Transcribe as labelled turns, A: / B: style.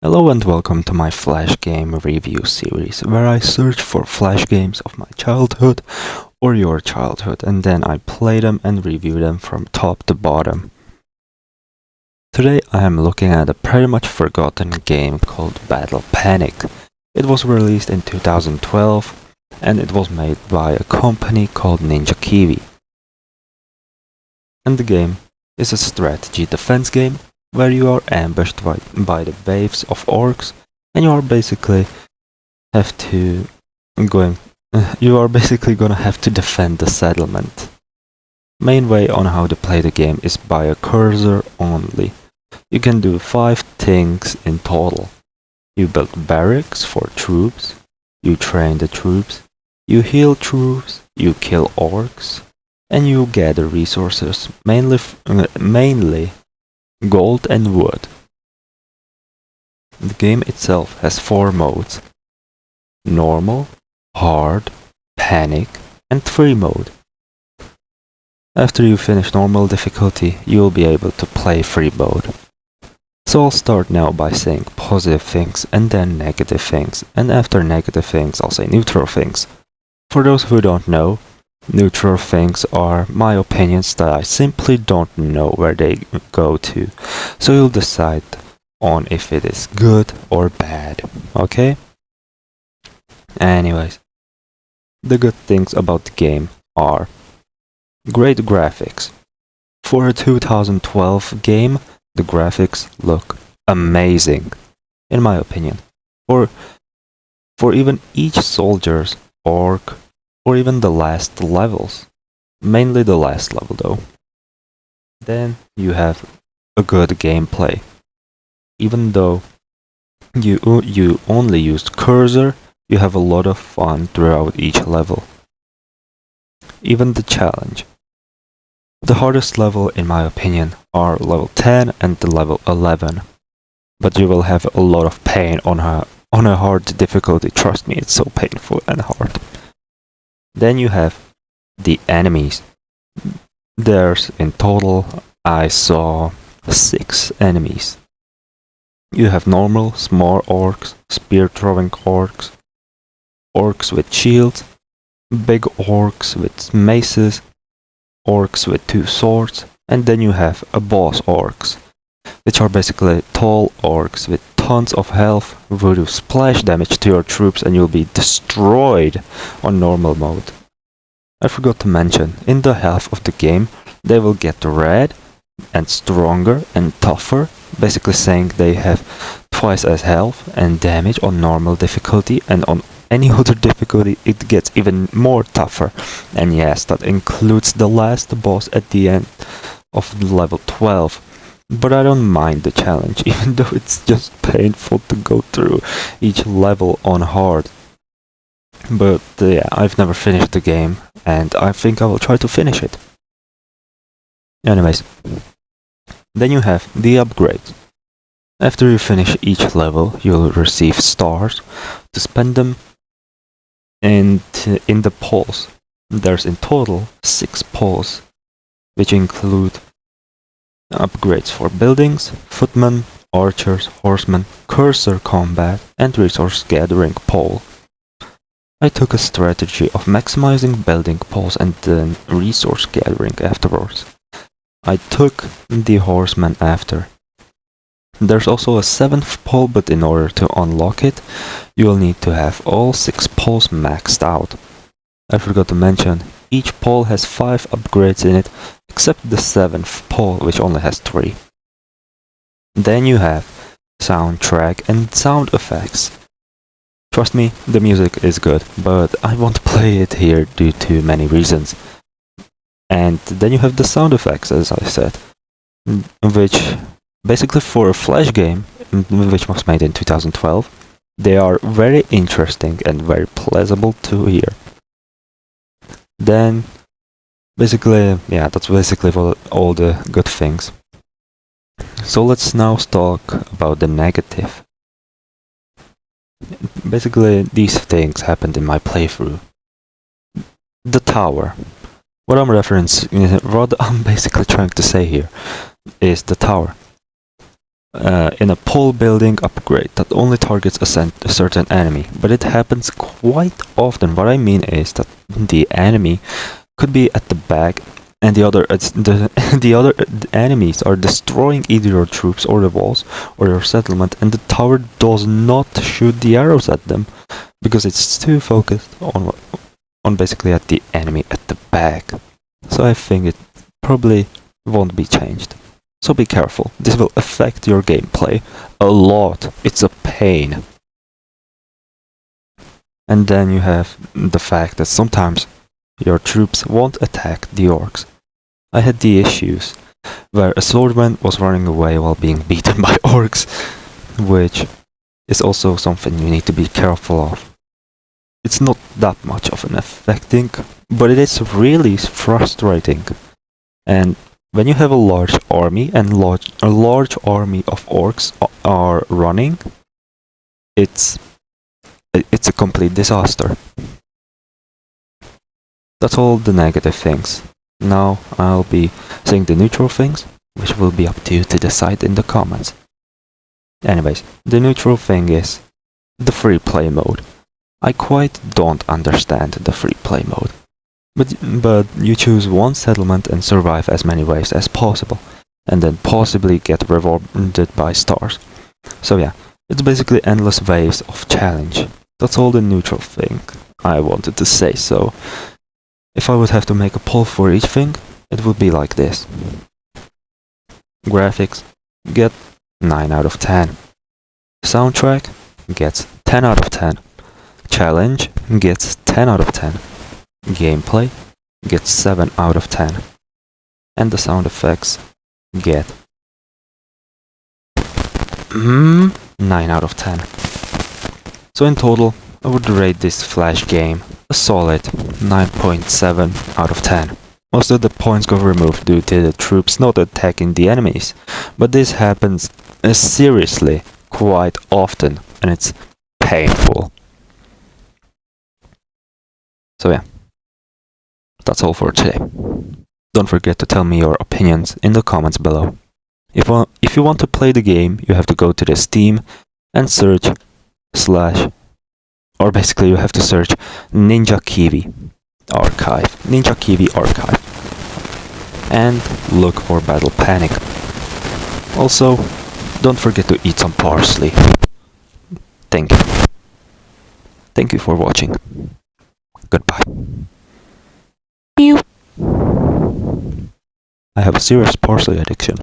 A: Hello and welcome to my Flash game review series, where I search for Flash games of my childhood or your childhood, and then I play them and review them from top to bottom. Today I am looking at a pretty much forgotten game called Battle Panic. It was released in 2012 and it was made by a company called Ninja Kiwi. And the game is a strategy defense game where you are ambushed by the waves of orcs, and you are basically gonna have to defend the settlement. Main way on how to play the game is by a cursor only. You can do 5 things in total. You build barracks for troops, you train the troops, you heal troops, you kill orcs, and you gather resources, mainly gold and wood. The game itself has 4 modes: normal, hard, panic, and free mode. After you finish normal difficulty, you will be able to play free mode. So I'll start now by saying positive things and then negative things, and after negative things I'll say neutral things. For those who don't know, neutral things are my opinions that I simply don't know where they go to, so you'll decide on if it is good or bad, okay? Anyways, the good things about the game are great graphics. For a 2012 game, the graphics look amazing, in my opinion. For even each soldier's orc, or even the last levels. Mainly the last level though. Then you have a good gameplay. Even though you only used cursor, you have a lot of fun throughout each level. Even the challenge. The hardest level in my opinion are level 10 and the level 11. But you will have a lot of pain on a hard difficulty, trust me, it's so painful and hard. Then you have the enemies. There's in total, I saw 6 enemies. You have normal, small orcs, spear-throwing orcs, orcs with shields, big orcs with maces, orcs with 2 swords, and then you have a boss orcs, which are basically tall orcs with tons of health who do splash damage to your troops and you'll be destroyed on normal mode. I forgot to mention, in the half of the game they will get red and stronger and tougher, basically saying they have twice as health and damage on normal difficulty, and on any other difficulty it gets even more tougher. And yes, that includes the last boss at the end of level 12. But I don't mind the challenge, even though it's just painful to go through each level on hard. But yeah, I've never finished the game, and I think I will try to finish it. Anyways, then you have the upgrades. After you finish each level, you'll receive stars to spend them in the poles. There's in total 6 poles, which include upgrades for buildings, footmen, archers, horsemen, cursor combat, and resource gathering pole. I took a strategy of maximizing building poles and then resource gathering afterwards. I took the horsemen after. There's also a 7th pole, but in order to unlock it, you will need to have all 6 poles maxed out. I forgot to mention, each pole has 5 upgrades in it, except the 7th pole, which only has 3. Then you have soundtrack and sound effects. Trust me, the music is good, but I won't play it here due to many reasons. And then you have the sound effects, as I said, which basically for a Flash game, which was made in 2012, they are very interesting and very pleasant to hear. Then, basically, yeah, that's basically all the good things. So let's now talk about the negative. Basically, these things happened in my playthrough. The tower. What I'm basically trying to say here is the tower. in a pole building upgrade that only targets a certain enemy, but it happens quite often. What I mean is that the enemy could be at the back, and the other enemies are destroying either your troops or the walls or your settlement, and the tower does not shoot the arrows at them because it's too focused on basically at the enemy at the back. So I think it probably won't be changed. So be careful, this will affect your gameplay a lot. It's a pain. And then you have the fact that sometimes your troops won't attack the orcs. I had the issues where a swordman was running away while being beaten by orcs, which is also something you need to be careful of. It's not that much of an affecting, but it is really frustrating. And when you have a large army and a large army of orcs are running, it's a complete disaster. That's all the negative things. Now I'll be saying the neutral things, which will be up to you to decide in the comments. Anyways, the neutral thing is the free play mode. I quite don't understand the free play mode. But you choose one settlement and survive as many waves as possible, and then possibly get rewarded by stars. So yeah, it's basically endless waves of challenge. That's all the neutral thing I wanted to say. So if I would have to make a poll for each thing, it would be like this. Graphics get 9 out of 10. Soundtrack gets 10 out of 10. Challenge gets 10 out of 10. Gameplay gets 7 out of 10. And the sound effects get 9 out of 10. So in total, I would rate this Flash game a solid 9.7 out of 10. Most of the points got removed due to the troops not attacking the enemies, but this happens seriously quite often, and it's painful. So yeah, that's all for today. Don't forget to tell me your opinions in the comments below. If you want to play the game, you have to go to the Steam and search or basically you have to search Ninja Kiwi Archive. Ninja Kiwi Archive. And look for Battle Panic. Also, don't forget to eat some parsley. Thank you. Thank you for watching. Goodbye. Pew! I have a serious parsley addiction.